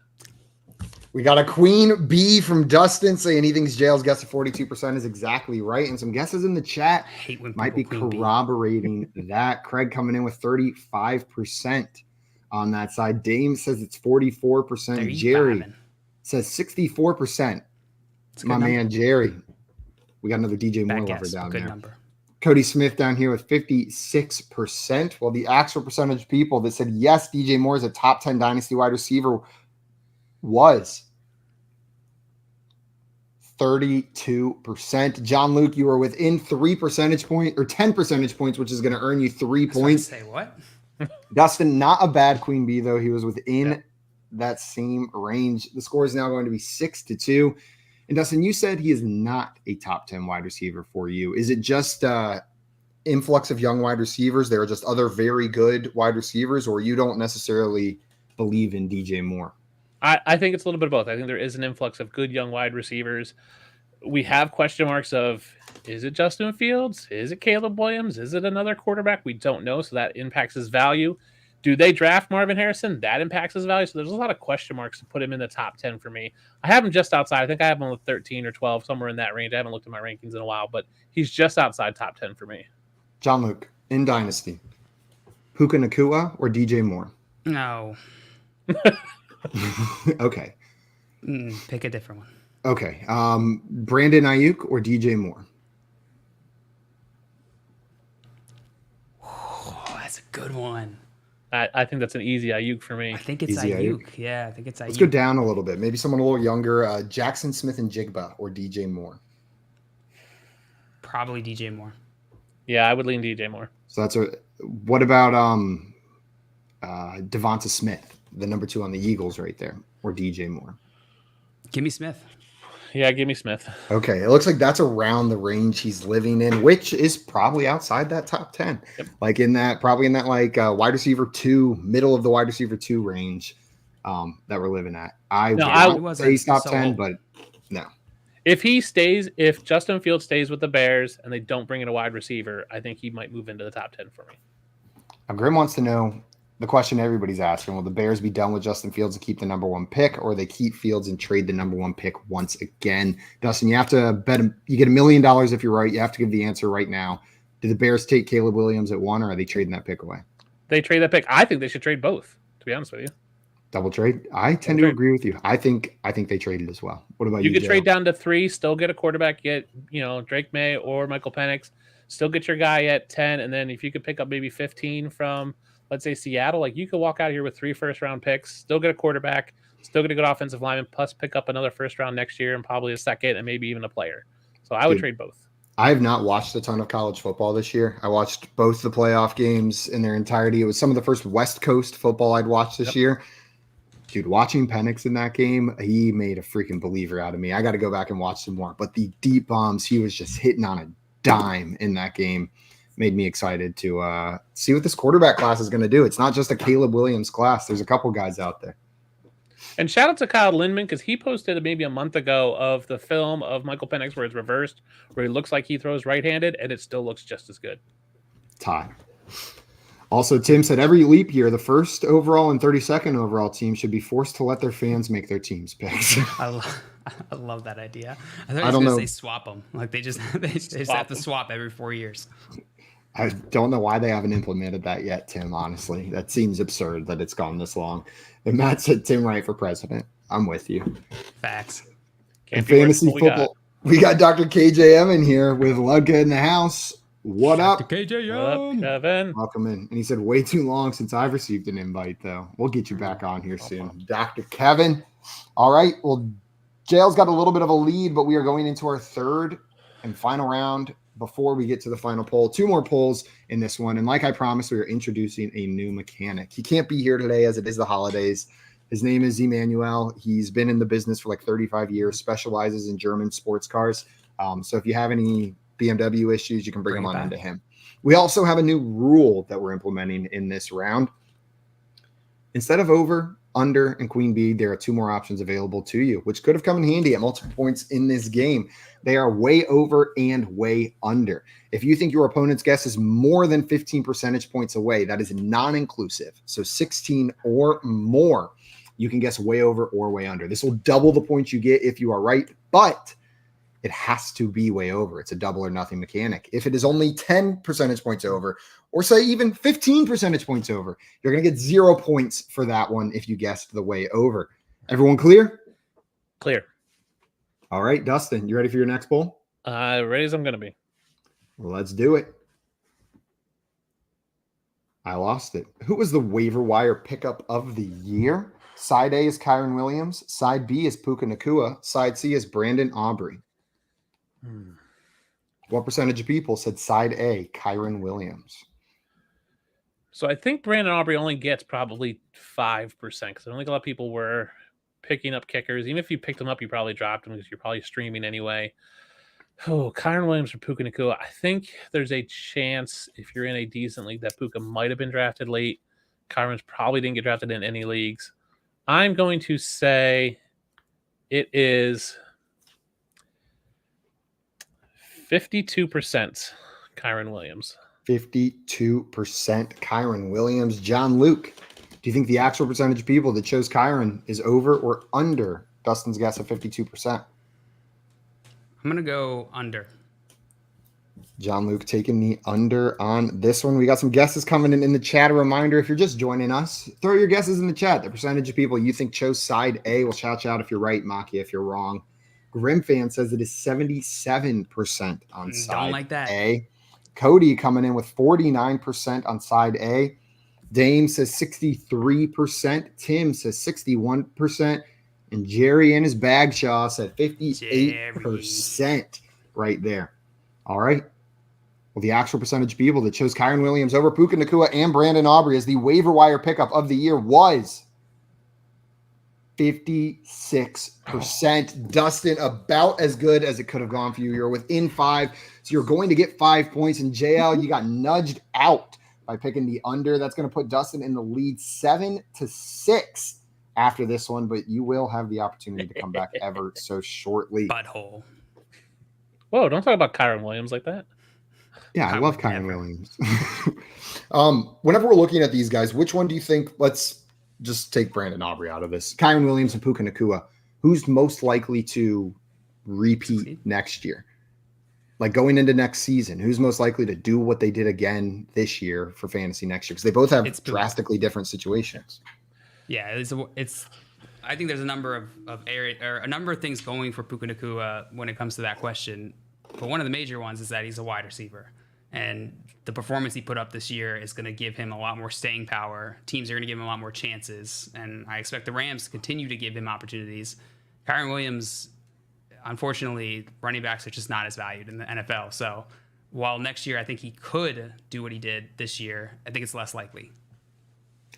We got a queen bee from Dustin saying he thinks Jail's guess of 42% is exactly right. And some guesses in the chat might be corroborating that. Craig coming in with 35% on that side. Dame says it's 44%. Jerry says 64%. My man, Jerry. We got another DJ Moore lover down there. Number. Cody Smith down here with 56%. Well, the actual percentage of people that said yes, DJ Moore is a top 10 dynasty wide receiver was 32%. John Luke, you were within 3 percentage points or 10 percentage points, which is going to earn you 3 points. Say what? Dustin, not a bad queen bee, though. He was within that same range. The score is now going to be 6-2. And Dustin, you said he is not a top 10 wide receiver for you. Is it just influx of young wide receivers? There are just other very good wide receivers, or you don't necessarily believe in DJ Moore? I think it's a little bit of both. I think there is an influx of good young wide receivers. We have question marks of, is it Justin Fields? Is it Caleb Williams? Is it another quarterback? We don't know, so that impacts his value. Do they draft Marvin Harrison? That impacts his value. So there's a lot of question marks to put him in the top 10 for me. I have him just outside. I think I have him with 13 or 12, somewhere in that range. I haven't looked at my rankings in a while, but he's just outside top 10 for me. John Luke, in Dynasty, Puka Nacua or DJ Moore? No. Okay. Pick a different one. Okay. Brandon Ayuk or DJ Moore? Oh, that's a good one. I think that's an easy Ayuk for me. I think it's Easy Ayuk. Yeah, I think it's Ayuk. Let's go down a little bit. Maybe someone a little younger. Jackson Smith and Jigba or DJ Moore? Probably DJ Moore. Yeah, I would lean DJ Moore. So that's what about Devonta Smith, the number 2 on the Eagles right there, or DJ Moore? Give me Smith. Yeah, give me Smith. Okay, it looks like that's around the range he's living in, which is probably outside that top 10. Yep. Like probably in that wide receiver 2, middle of the wide receiver 2 range that we're living at. I would say he's top 10, but no. If Justin Fields stays with the Bears and they don't bring in a wide receiver, I think he might move into the top 10 for me. Now, Grim wants to know the question everybody's asking: will the Bears be done with Justin Fields and keep the number 1 pick, or they keep Fields and trade the number 1 pick once again? Dustin, you have to bet. You get $1 million if you're right. You have to give the answer right now. Do the Bears take Caleb Williams at 1, or are they trading that pick away? They trade that pick. I think they should trade both, to be honest with you. Double trade? I tend to agree with you. I think they traded as well. What about you? You could trade down to 3, still get a quarterback, get Drake May or Michael Penix, still get your guy at 10, and then if you could pick up maybe 15 from, let's say, Seattle, like you could walk out of here with 3 first-round picks, still get a quarterback, still get a good offensive lineman, plus pick up another first round next year and probably a second and maybe even a player. So I would trade both. I have not watched a ton of college football this year. I watched both the playoff games in their entirety. It was some of the first West Coast football I'd watched this year. Dude, watching Penix in that game, he made a freaking believer out of me. I got to go back and watch some more. But the deep bombs, he was just hitting on a dime in that game. Made me excited to see what this quarterback class is going to do. It's not just a Caleb Williams class. There's a couple guys out there. And shout out to Kyle Lindman because he posted maybe a month ago of the film of Michael Penix where it's reversed, where he looks like he throws right-handed, and it still looks just as good. Tie. Also, Tim said every leap year, the first overall and 32nd overall team should be forced to let their fans make their team's picks. I love that idea. I thought I he was don't going know. to say swap them. Like they just have to swap every 4 years. I don't know why they haven't implemented that yet, Tim, honestly. That seems absurd that it's gone this long. And Matt said Tim Wright for president. I'm with you. Facts. In fantasy football, we got Dr. KJM in here with Ludke in the house. What up? KJ, What up, Kevin? Welcome in. And he said, way too long since I've received an invite, though. We'll get you back on here soon. Dr. Kevin. All right. Well, Jail's got a little bit of a lead, but we are going into our third and final round before we get to the final poll. 2 more polls in this one. And like I promised, we are introducing a new mechanic. He can't be here today as it is the holidays. His name is Emmanuel. He's been in the business for like 35 years, specializes in German sports cars. So if you have any BMW issues, you can bring them on into him. We also have a new rule that we're implementing in this round. Instead of over, under, and queen bee, there are 2 more options available to you, which could have come in handy at multiple points in this game. They are way over and way under. If you think your opponent's guess is more than 15 percentage points away, that is non-inclusive. So 16 or more, you can guess way over or way under. This will double the points you get if you are right, but it has to be way over. It's a double or nothing mechanic. If it is only 10 percentage points over, or say even 15 percentage points over, you're going to get 0 points for that one if you guessed the way over. Everyone clear? Clear. All right, Dustin, you ready for your next poll? Ready as I'm going to be. Well, let's do it. I lost it. Who was the waiver wire pickup of the year? Side A is Kyren Williams. Side B is Puka Nacua. Side C is Brandon Aubrey. What percentage of people said side A, Kyren Williams? So I think Brandon Aubrey only gets probably 5% because I don't think a lot of people were picking up kickers. Even if you picked them up, you probably dropped them because you're probably streaming anyway. Oh, Kyren Williams or Puka Nacua. I think there's a chance if you're in a decent league that Puka might have been drafted late. Kyren's probably didn't get drafted in any leagues. I'm going to say it is 52% Kyren Williams. 52% Kyren Williams. John Luke, do you think the actual percentage of people that chose Kyren is over or under Dustin's guess of 52%? I'm going to go under. John Luke taking the under on this one. We got some guesses coming in the chat. A reminder, if you're just joining us, throw your guesses in the chat. The percentage of people you think chose side A. We'll shout you out if you're right, Maki if you're wrong. Grim Fan says it is 77% on side Don't like that. A. Cody coming in with 49% on side A. Dame says 63%. Tim says 61%. And Jerry in his Bagshaw said 58% right there. All right. Well, the actual percentage of people that chose Kyren Williams over Puka Nacua and Brandon Aubrey as the waiver wire pickup of the year was 56%. Dustin, about as good as it could have gone for you. You're within 5, so you're going to get 5 points. And JL, you got nudged out by picking the under. That's going to put Dustin in the lead 7-6 after this one, but you will have the opportunity to come back ever so shortly. Butthole. Whoa, don't talk about Kyren Williams like that. Yeah, I love Kyren Williams. Whenever we're looking at these guys, which one do you think, let's just take Brandon Aubrey out of this, Kyren Williams and Puka Nacua, who's most likely to repeat next year? Like going into next season, who's most likely to do what they did again this year for fantasy next year? Because they both have drastically different situations. Yeah, it's. I think there's a number of a number of things going for Puka Nacua when it comes to that question. But one of the major ones is that he's a wide receiver. And the performance he put up this year is going to give him a lot more staying power. Teams are going to give him a lot more chances. And I expect the Rams to continue to give him opportunities. Kyren Williams, unfortunately, running backs are just not as valued in the NFL. So while next year I think he could do what he did this year, I think it's less likely.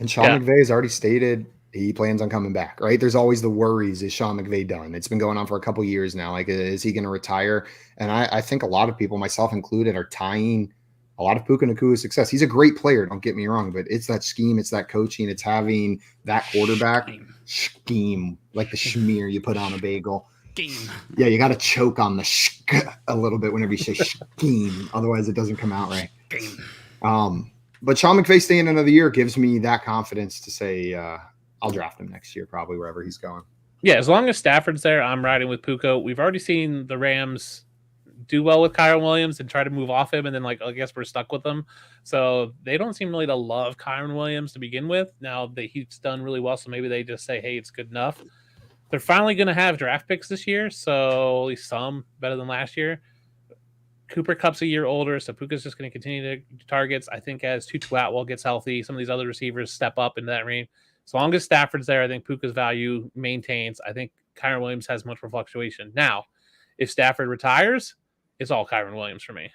And Sean McVay has already stated he plans on coming back, right? There's always the worries. Is Sean McVay done? It's been going on for a couple years now. Like, is he going to retire? And I think a lot of people, myself included, are tying a lot of Puka Nacua's success. He's a great player, don't get me wrong, but it's that scheme, it's that coaching, it's having that quarterback scheme, like the schmear you put on a bagel. Scheme. Yeah, you got to choke on the sh a little bit whenever you say scheme, otherwise it doesn't come out right. But Sean McVay staying another year gives me that confidence to say I'll draft him next year, probably wherever he's going. Yeah, as long as Stafford's there, I'm riding with Puka. We've already seen the Rams do well with Kyren Williams and try to move off him, and then I guess we're stuck with them. So they don't seem really to love Kyren Williams to begin with. Now that he's done really well, so maybe they just say, hey, it's good enough. They're finally going to have draft picks this year, so at least some better than last year. Cooper Kupp's a year older, so Puka's just going to continue to targets. I think as Tutu Atwell gets healthy, some of these other receivers step up into that range. As long as Stafford's there, I think Puka's value maintains. I think Kyren Williams has much more fluctuation. Now, if Stafford retires, it's all Kyren Williams for me.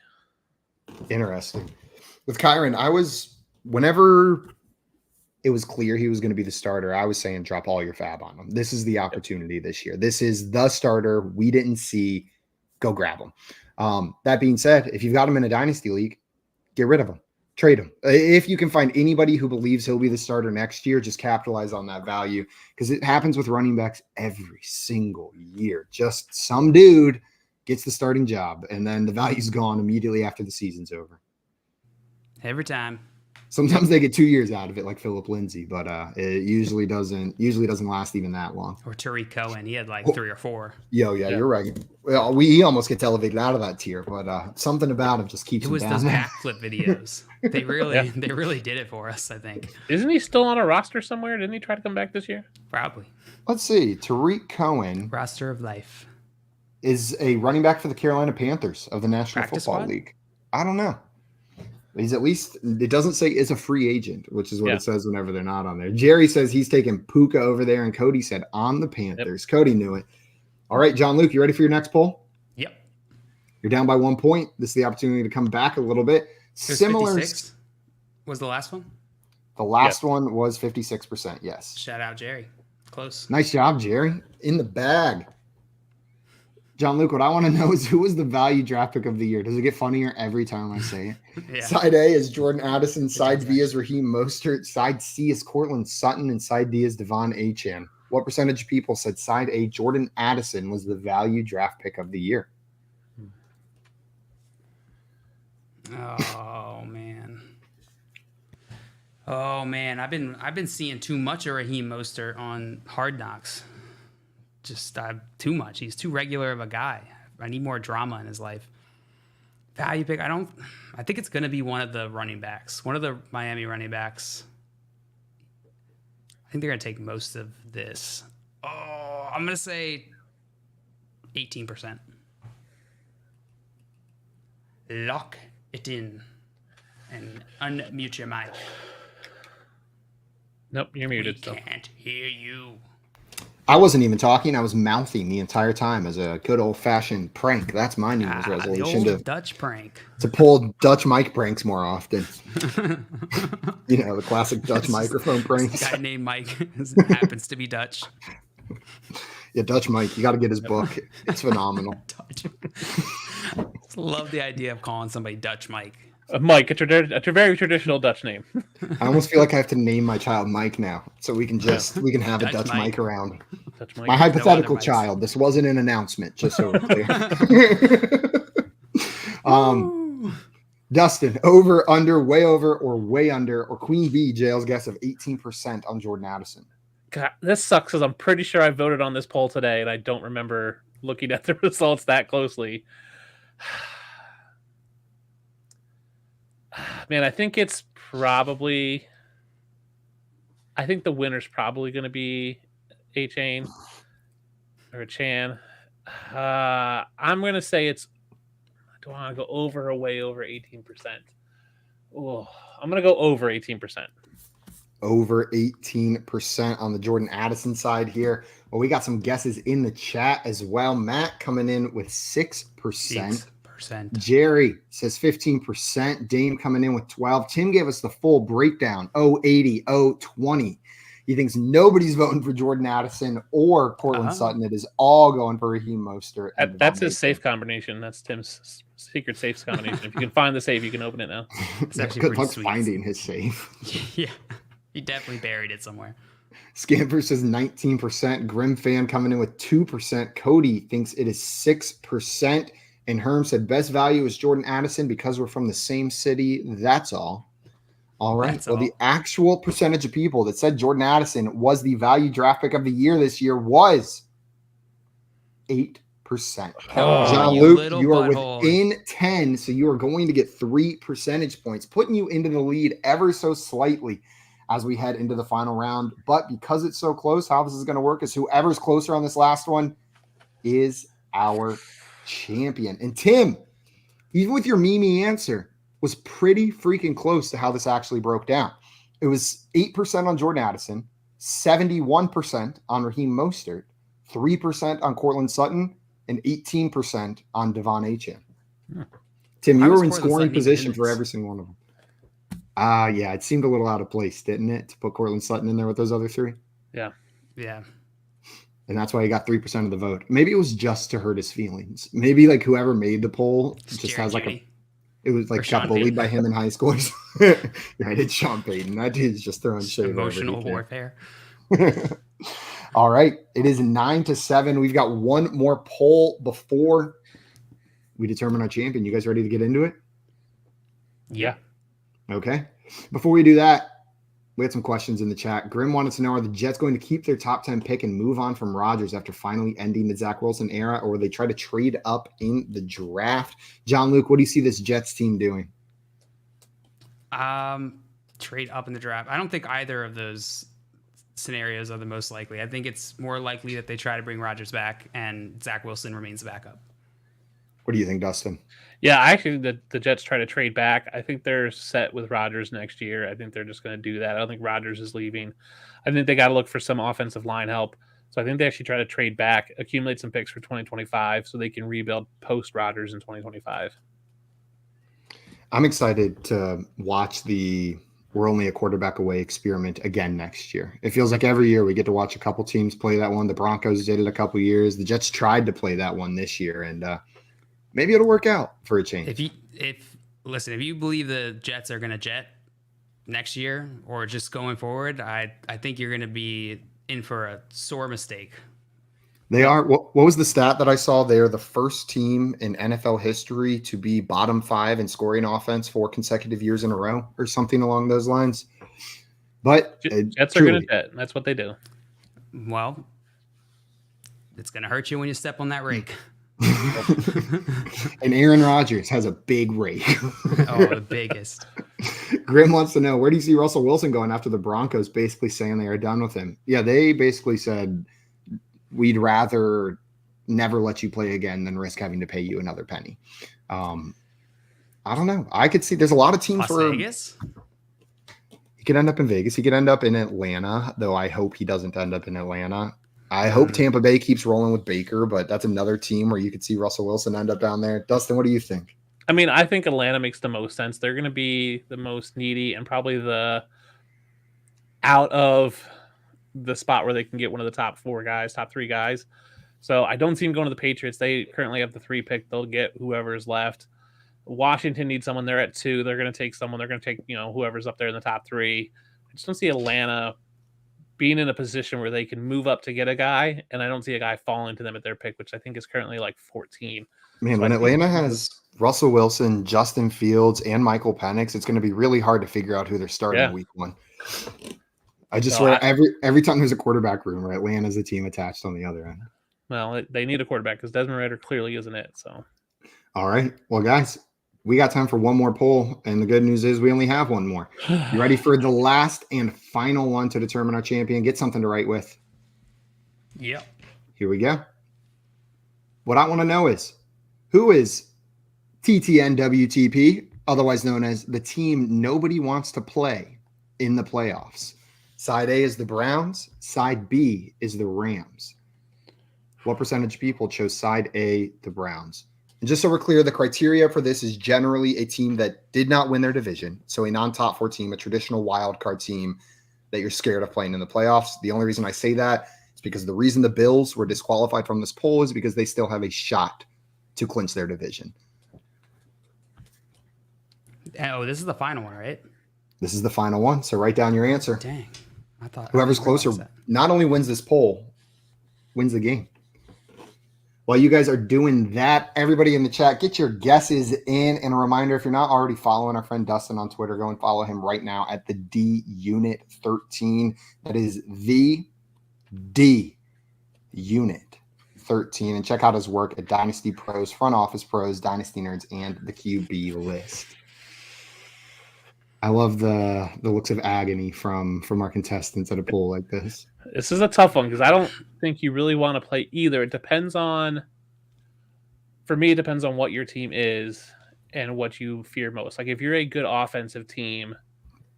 Interesting. With Kyren, whenever it was clear he was going to be the starter, I was saying drop all your fab on him. This is the opportunity this year. This is the starter we didn't see. Go grab him. That being said, if you've got him in a dynasty league, get rid of him. Trade him. If you can find anybody who believes he'll be the starter next year, just capitalize on that value, because it happens with running backs every single year. Just some dude gets the starting job, and then the value's gone immediately after the season's over. Every time. Sometimes they get 2 years out of it, like Philip Lindsay, but it usually doesn't last even that long. Or Tariq Cohen, he had like 3 or 4. Yeah, you're right. Well, he almost gets elevated out of that tier, but something about him just keeps him down. It was those backflip videos. They really did it for us, I think. Isn't he still on a roster somewhere? Didn't he try to come back this year? Probably. Let's see. Tariq Cohen, roster of life, is a running back for the Carolina Panthers of the National Practice Football squad? League. I don't know. He's at least, it doesn't say is a free agent, which is what it says whenever they're not on there. Jerry says he's taking Puka over there, and Cody said on the Panthers. Yep. Cody knew it. All right, John Luke, you ready for your next poll? Yep. You're down by 1 point. This is the opportunity to come back a little bit. Similar. 56 was the last one? The last one was 56%, yes. Shout out, Jerry. Close. Nice job, Jerry. In the bag. John Luke, what I want to know is who was the value draft pick of the year? Does it get funnier every time I say it? Yeah. Side A is Jordan Addison. Side B is Raheem Mostert. Side C is Cortland Sutton. And side D is Devon Achane. What percentage of people said side A, Jordan Addison, was the value draft pick of the year? Oh, man. Oh, man. I've been seeing too much of Raheem Mostert on Hard Knocks. Just too much. He's too regular of a guy. I need more drama in his life. Value pick. I think it's going to be one of the running backs. One of the Miami running backs. I think they're going to take most of this. Oh, I'm going to say 18%. Lock it in and unmute your mic. Nope, you're muted. We can't hear you. I wasn't even talking. I was mouthing the entire time as a good old-fashioned prank. That's my New Year's resolution. The old Dutch prank. To pull Dutch mic pranks more often. The classic Dutch microphone pranks. This guy named Mike happens to be Dutch. Yeah, Dutch Mike. You got to get his book. It's phenomenal. Dutch. Love the idea of calling somebody Dutch Mike. Mike, it's a very traditional Dutch name. I almost feel like I have to name my child Mike now, so we can have a Dutch Mike around. Dutch Mike. My hypothetical child. This wasn't an announcement, just so we're clear. Dustin, over, under, way over, or way under, or Queen Bee, Jail's guess of 18% on Jordan Addison. God, this sucks because I'm pretty sure I voted on this poll today, and I don't remember looking at the results that closely. Man, I think the winner's probably going to be Achane or Chan. I'm going to say do I want to go over or way over 18%? Oh, I'm going to go over 18%. Over 18% on the Jordan Addison side here. Well, we got some guesses in the chat as well. Matt coming in with 6%. Jerry says 15%. Dame coming in with 12. Tim gave us the full breakdown. 080, 020. He thinks nobody's voting for Jordan Addison or Cortland Sutton. It is all going for Raheem Mostert. That's his safe combination. That's Tim's secret safe's combination. If you can find the safe, you can open it now. It's actually Good pretty luck sweet. finding his safe. Yeah, he definitely buried it somewhere. Scamper says 19%. Grim fan coming in with 2%. Cody thinks it is 6%. And Herm said best value is Jordan Addison because we're from the same city. That's all. All right. That's well, all. the actual percentage of people that said Jordan Addison was the value draft pick of the year this year was 8%. Oh, John you Luke, little you are butthole. within 10, so you are going to get 3 percentage points, putting you into the lead ever so slightly as we head into the final round. But because it's so close, how this is going to work is whoever's closer on this last one is our champion. And Tim, even with your Mimi answer, was pretty freaking close to how this actually broke down. It was 8% on Jordan Addison, 71% on Raheem Mostert, 3% on Cortland Sutton, and 18% on Devon Achane. Tim, you were in scoring position for every single one of them. Yeah, it seemed a little out of place, didn't it, to put Cortland Sutton in there with those other three? Yeah. And that's why he got 3% of the vote. Maybe it was just to hurt his feelings. Maybe like whoever made the poll just has like it was like got bullied by him in high school. Right, it's Sean Payton. That dude's just throwing shade. Emotional warfare. All right. It is 9-7. We've got one more poll before we determine our champion. You guys ready to get into it? Yeah. Okay. Before we do that, we had some questions in the chat. Grim wanted to know, are the Jets going to keep their top 10 pick and move on from Rodgers after finally ending the Zach Wilson era, or will they try to trade up in the draft? John Luke, what do you see this Jets team doing? Trade up in the draft. I don't think either of those scenarios are the most likely. I think it's more likely that they try to bring Rodgers back and Zach Wilson remains the backup. What do you think, Dustin? Yeah, actually, the Jets try to trade back. I think they're set with Rodgers next year. I think they're just going to do that. I don't think Rodgers is leaving. I think they got to look for some offensive line help. So I think they actually try to trade back, accumulate some picks for 2025 so they can rebuild post Rodgers in 2025. I'm excited to watch the we're only a quarterback away experiment again next year. It feels like every year we get to watch a couple teams play that one. The Broncos did it a couple years. The Jets tried to play that one this year, and maybe it'll work out for a change. If you believe the Jets are going to jet next year or just going forward, I think you're going to be in for a sore mistake. They are. What was the stat that I saw? They are the first team in NFL history to be bottom 5 in scoring offense 4 consecutive years in a row or something along those lines. But Jets are going to jet. That's what they do. Well, it's going to hurt you when you step on that rake. And Aaron Rodgers has a big rake. Oh, the biggest. Grim wants to know, where do you see Russell Wilson going after the Broncos basically saying they are done with him? Yeah, they basically said, we'd rather never let you play again than risk having to pay you another penny. I don't know. I could see there's a lot of teams Las Vegas? He could end up in Vegas. He could end up in Atlanta, though I hope he doesn't end up in Atlanta. I hope Tampa Bay keeps rolling with Baker, but that's another team where you could see Russell Wilson end up down there. Dustin, what do you think? I mean, I think Atlanta makes the most sense. They're going to be the most needy and probably the out of the spot where they can get one of the top 3 guys. So I don't see him going to the Patriots. They currently have the 3 pick. They'll get whoever's left. Washington needs someone. They're at 2. They're going to take someone. They're going to take, whoever's up there in the top 3. I just don't see Atlanta being in a position where they can move up to get a guy, and I don't see a guy falling to them at their pick, which I think is currently like 14. Man, so when Atlanta has Russell Wilson, Justin Fields, and Michael Penix, it's going to be really hard to figure out who they're starting week 1. I just swear every time there's a quarterback room, right, Atlanta's the team attached on the other end. Well, they need a quarterback because Desmond Ridder clearly isn't it. So, all right, well, guys, we got time for one more poll, and the good news is we only have one more. You ready for the last and final one to determine our champion? Get something to write with. Yep. Here we go. What I want to know is, who is TTNWTP, otherwise known as the team nobody wants to play in the playoffs? Side A is the Browns. Side B is the Rams. What percentage of people chose side A, the Browns? And just so we're clear, the criteria for this is generally a team that did not win their division. So a non-top 4 team, a traditional wild card team that you're scared of playing in the playoffs. The only reason I say that is because the reason the Bills were disqualified from this poll is because they still have a shot to clinch their division. Oh, this is the final one, right? This is the final one. So write down your answer. Dang. I thought Whoever's I didn't realize closer that. not only wins this poll, wins the game. While you guys are doing that, everybody in the chat, get your guesses in. And a reminder, if you're not already following our friend Dustin on Twitter, go and follow him right now at the D Unit 13. That is the D Unit 13. And check out his work at Dynasty Pros, Front Office Pros, Dynasty Nerds, and the QB List. I love the looks of agony from our contestants at a poll like this. This is a tough one because I don't think you really want to play either. It depends on, for me, it depends on what your team is and what you fear most. Like if you're a good offensive team,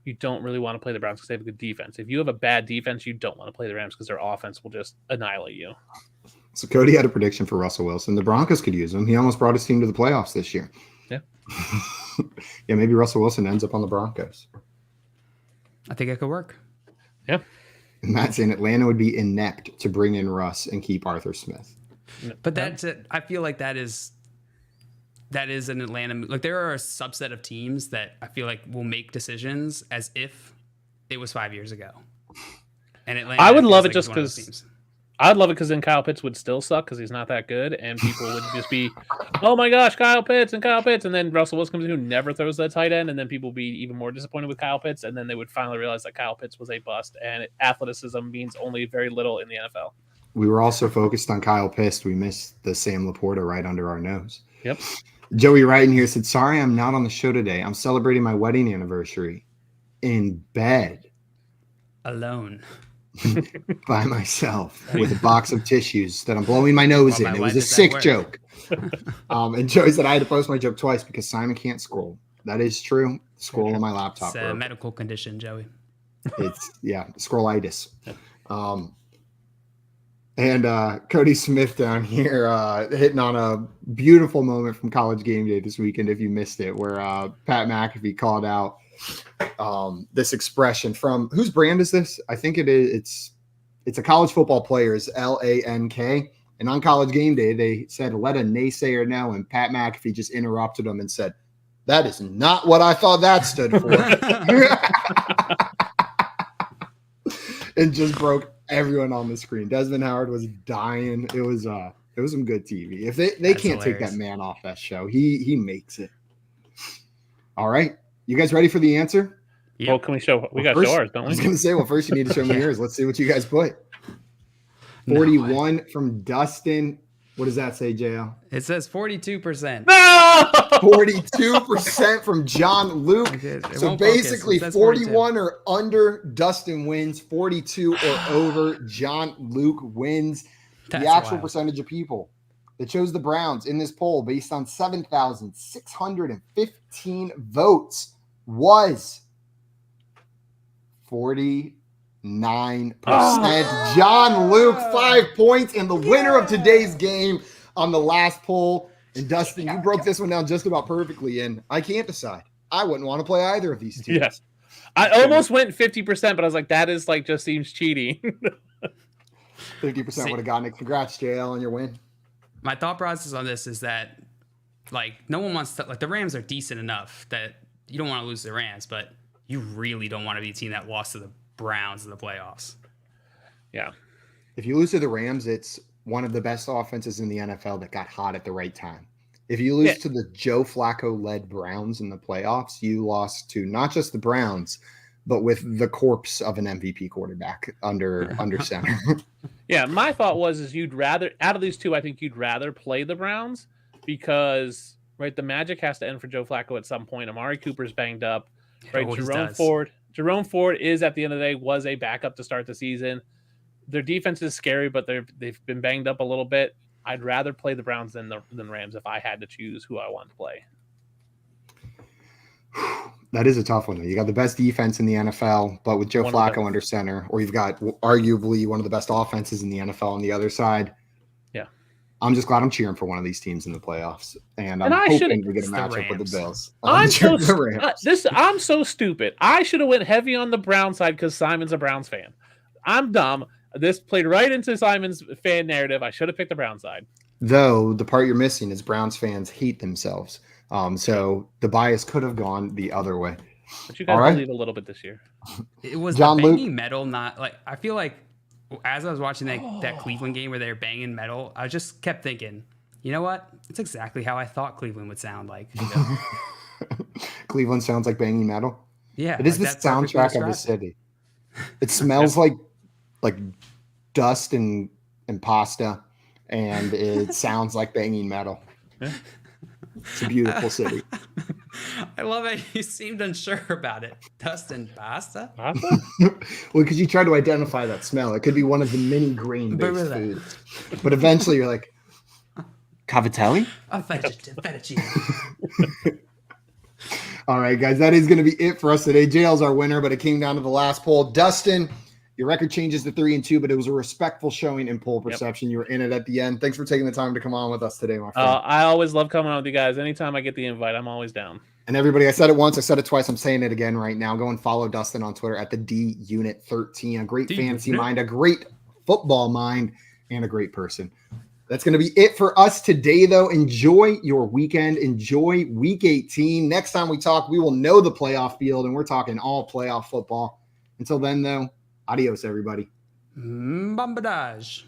you don't really want to play the Browns because they have a good defense. If you have a bad defense, you don't want to play the Rams because their offense will just annihilate you. So Cody had a prediction for Russell Wilson. The Broncos could use him. He almost brought his team to the playoffs this year. Yeah. Yeah, maybe Russell Wilson ends up on the Broncos. I think it could work. Yeah. And Matt saying Atlanta would be inept to bring in Russ and keep Arthur Smith. But that's it. I feel like that is an Atlanta. Like there are a subset of teams that I feel like will make decisions as if it was 5 years ago. And Atlanta, I would love it like just one of those because teams. I'd love it because then Kyle Pitts would still suck because he's not that good, and people would just be, oh my gosh, Kyle Pitts, and then Russell Wilson comes in who never throws that tight end, and then people would be even more disappointed with Kyle Pitts, and then they would finally realize that Kyle Pitts was a bust, and athleticism means only very little in the NFL. We were also focused on Kyle Pitts. We missed the Sam Laporta right under our nose. Yep. Joey Wright in here said, sorry, I'm not on the show today. I'm celebrating my wedding anniversary in bed Alone. by myself with a box of tissues that I'm blowing my nose Well, in. my It was wife a is at sick work. joke. And Joey said I had to post my joke twice because Simon can't scroll. That is true. Scroll on my laptop. It's a broke. medical condition, Joey. It's scrollitis. And Cody Smith down here hitting on a beautiful moment from College Game Day this weekend, if you missed it, where Pat McAfee called out this expression from whose brand is this? I think it's a college football player's LANK. And on College Game Day, they said, let a naysayer know. And Pat McAfee just interrupted them and said, that is not what I thought that stood for. And just broke everyone on the screen. Desmond Howard was dying. It was some good TV. If they That's can't take hilarious. that man off that show, he makes it. All right. You guys ready for the answer? Well, can we show? We got First, to show ours, don't I was we? going to say, well, first you need to show me Yeah. yours. Let's see what you guys put. 41 from Dustin. What does that say, JL? It says 42%. No! 42% from John Luke. It So won't focus. basically It says 42. 41 or under, Dustin wins. 42 or over, John Luke wins. That's The actual wild. percentage of people that chose the Browns in this poll based on 7,615 votes was 49%. John Luke, 5 points, and the winner of today's game on the last poll. And Dustin, you broke this one down just about perfectly, and I can't decide. I wouldn't want to play either of these teams. Yeah. I almost went 50%, but I was like, that is like just seems cheating. 50% would have gotten it. Congrats, JL, on your win. My thought process on this is that, like, no one wants to, like, the Rams are decent enough that you don't want to lose to the Rams, but you really don't want to be a team that lost to the Browns in the playoffs. Yeah. If you lose to the Rams, it's one of the best offenses in the NFL that got hot at the right time. If you lose to the Joe Flacco-led Browns in the playoffs, you lost to not just the Browns, but with the corpse of an MVP quarterback under center. Yeah, my thought is you'd rather, out of these two, I think you'd rather play the Browns because, right, the magic has to end for Joe Flacco at some point. Amari Cooper's banged up. Right, always Jerome does. Ford is, at the end of the day, was a backup to start the season. Their defense is scary, but they've been banged up a little bit. I'd rather play the Browns than Rams if I had to choose who I want to play. That is a tough one. You got the best defense in the NFL, but with Joe One of the Flacco best. under center, or you've got arguably one of the best offenses in the NFL on the other side. Yeah. I'm just glad I'm cheering for one of these teams in the playoffs, and I'm And I hoping should've- we get a It's the matchup with Rams. the Bills. I'm so cheering for the Rams. I'm so stupid. I should have went heavy on the Brown side because Simon's a Browns fan. I'm dumb. This played right into Simon's fan narrative. I should have picked the Brown side. Though the part you're missing is Browns fans hate themselves So the bias could have gone the other way. But you guys All right. believe a little bit this year. It was John the Luke. banging metal, not like I feel like as I was watching that Cleveland game where they were banging metal, I just kept thinking, you know what? It's exactly how I thought Cleveland would sound like. Cleveland sounds like banging metal. Yeah, It is like the that perfectly soundtrack of the described city. It smells like dust and pasta, and it sounds like banging metal. Yeah. It's a beautiful city. I love it. You seemed unsure about it. Dust and pasta? Pasta? Well, because you try to identify that smell. It could be one of the many grain-based foods. But eventually you're like, cavatelli? A fettuccine. All right, guys, that is going to be it for us today. JL's our winner, but it came down to the last poll. Dustin, your record changes to 3-2, but it was a respectful showing in poll perception. You were in it at the end. Thanks for taking the time to come on with us today, my friend. I always love coming on with you guys. Anytime I get the invite, I'm always down. And everybody, I said it once, I said it twice. I'm saying it again right now. Go and follow Dustin on Twitter at the DUnit13. A great fantasy mind, a great football mind, and a great person. That's going to be it for us today, though. Enjoy your weekend. Enjoy Week 18. Next time we talk, we will know the playoff field, and we're talking all playoff football. Until then, though, adios, everybody. Bombardage.